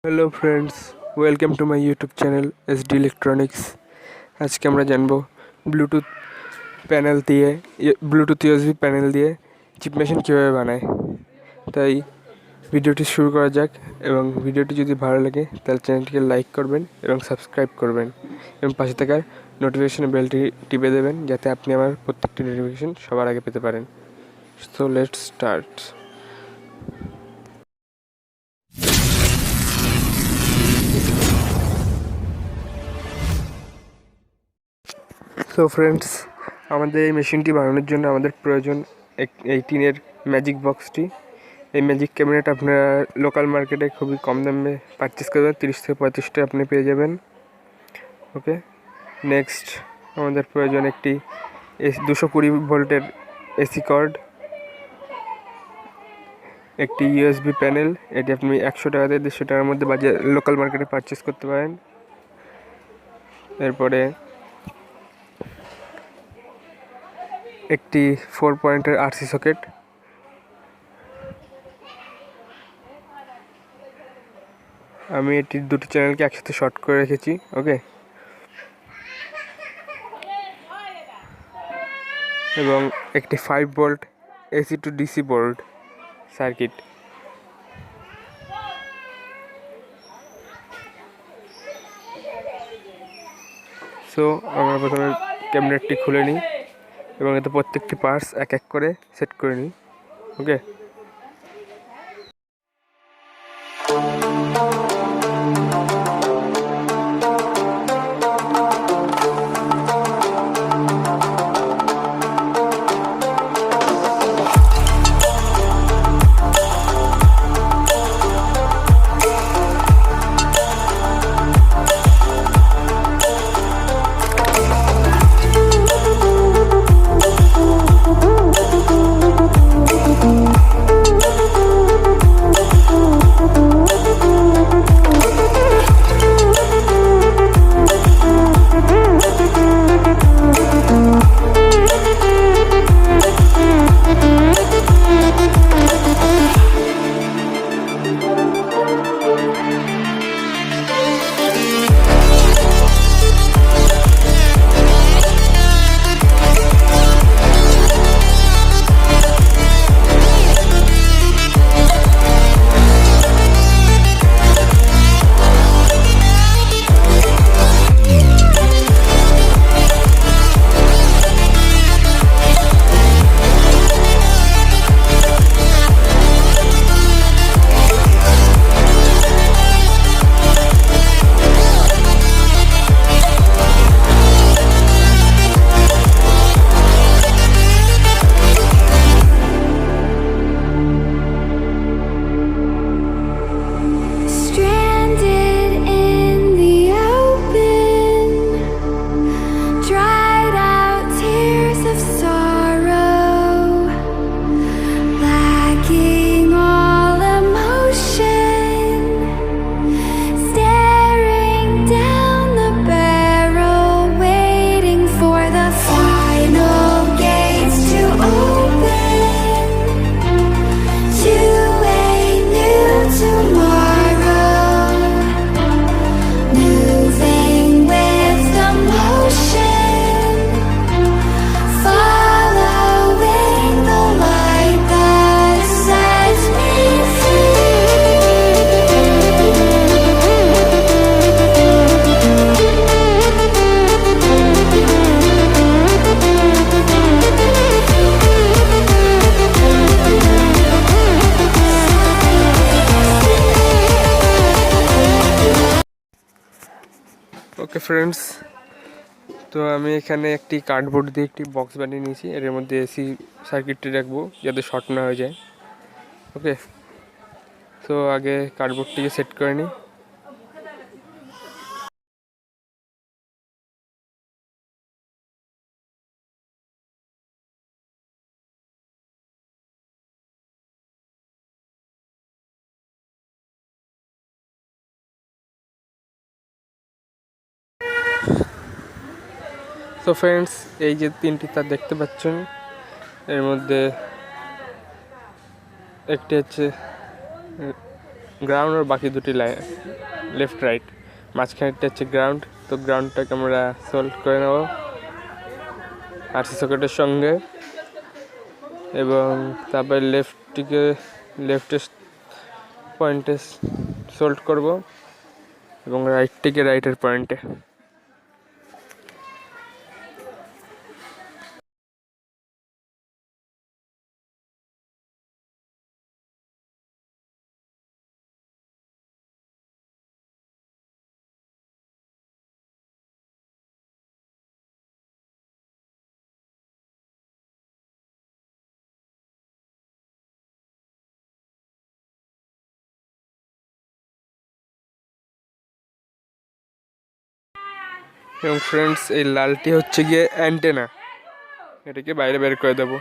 Hello friends, welcome to my YouTube channel SD electronics. আজকে আমরা জানবো ব্লুটুথ প্যানেল দিয়ে ব্লুটুথ ইউএসবি প্যানেল দিয়ে চিপ মেশিন কীভাবে বানায়। তাই ভিডিওটি শুরু করা যাক, এবং ভিডিওটি যদি ভালো লাগে তাহলে চ্যানেলটিকে লাইক করবেন এবং সাবস্ক্রাইব করবেন, এবং পাশে থাকার নোটিফিকেশন বেলটি টিপে দেবেন যাতে আপনি আমার প্রত্যেকটি নোটিফিকেশন সবার আগে পেতে পারেন। So let's start. So friends, আমাদের এই মেশিনটি বানানোর জন্য আমাদের প্রয়োজন এই টিনের ম্যাজিক বক্সটি। এই ম্যাজিক ক্যাবিনেট আপনারা লোকাল মার্কেটে খুবই কম দামে পারচেস করবেন, 30 থেকে 35 টাকা আপনি পেয়ে যাবেন। ওকে, নেক্সট আমাদের প্রয়োজন একটি 220 ভোল্টের এসি কর্ড, একটি ইউএসবি প্যানেল। এটি আপনি 100 টাকা থেকে 150 টাকার মধ্যে বাজার লোকাল মার্কেটে পারচেস করতে পারেন। এরপরে একটি 4 পয়েন্টের আরসি সকেট, আমি এটির দুটি চ্যানেলকে একসাথে শর্ট করে রেখেছি। ওকে, এবং একটি 5 volt AC two DC board circuit. So আমরা প্রথমে ক্যাবিনেটটি খুলে নিই এবং এতে প্রত্যেকটি পার্টস এক এক করে সেট করে নিই। ওকে, ওকে ফ্রেন্ডস, তো আমি এখানে একটি কার্ডবোর্ড দিয়ে একটি বক্স বানিয়ে নিয়েছি। এর মধ্যে এসি সার্কিটটি রাখবো যাতে শর্ট না হয়ে যায়। ওকে, তো আগে কার্ডবোর্ডটিকে সেট করে নিই। তো ফ্রেন্ডস, এই যে 3টি তার দেখতে পাচ্ছেন, এর মধ্যে একটি হচ্ছে গ্রাউন্ড আর বাকি দুটি লেফট রাইট, মাঝখানেরটা হচ্ছে গ্রাউন্ড। তো গ্রাউন্ডটাকে আমরা সল্ভ করে নেব আরসি সকেটের সঙ্গে, এবং তারপরে লেফটের পয়েন্টে সল্ভ করব এবং রাইটটিকে রাইটের পয়েন্টে। এবং ফ্রেন্ডস, এই লালটি হচ্ছে গিয়ে অ্যান্টেনা, এটাকে বাইরে বের করে দেবো।